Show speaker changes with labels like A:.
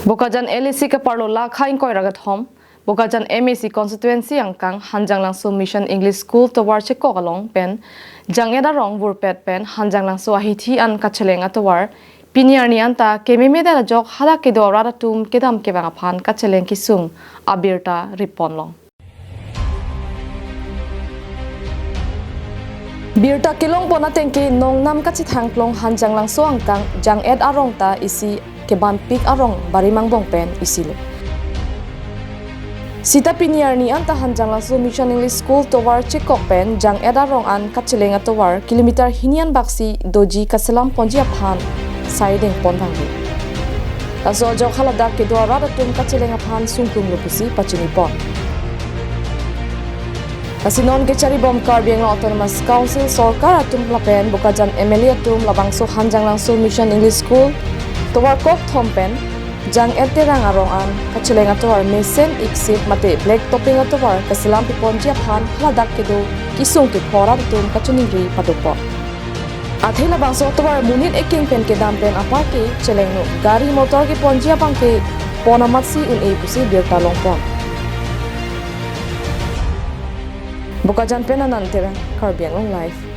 A: Bokajan LEC ke parlo lakhain koi ragat hom. Bokajan MAC constituency angkang hanjang langsung Mission English School towar cheko kalong pen. Jang eda rong burpet pen hanjang langsung ahithi an kacheleng atawar. Piniar ni anta kememeda la jok hala kedo radatum kedam kebang aphan kacheleng kisung abirta ripon long. Birta kilong pona tengki nong nam kachit hangplong hanjang langsung angkang jang ed arong ta isi keban pik arong barimang bongpen isilo. Sita piniar ni anta hanjang langsung Mission English School towar chekok pen jang ed arong an kacheleng atawar kilometer hinian baksi doji kaselam ponji aphan saideng pon banggi. Kaso jok halada kedua radatum kacheleng aphan sungkung lupusi pachini pon. Kasinon ke cari bom Karbiang Autonomous Council Sorkar atum lapen Bokajan MLA atum labangso hanjang langsung Mission English School towar kok thompen jang eterang arongan kacheleng atawar mesen iksip mate black topping atawar kaselam pipon jiaphan haladak kedo kisung ke khora atum kachuningri padupon. Athela bangso atawar munit eking pen ke dampen apake cheleng no gari motor ke ponjia bangke ponamatsi un e pusi birta longpon. Bokajan penanan tera Karbiang Live.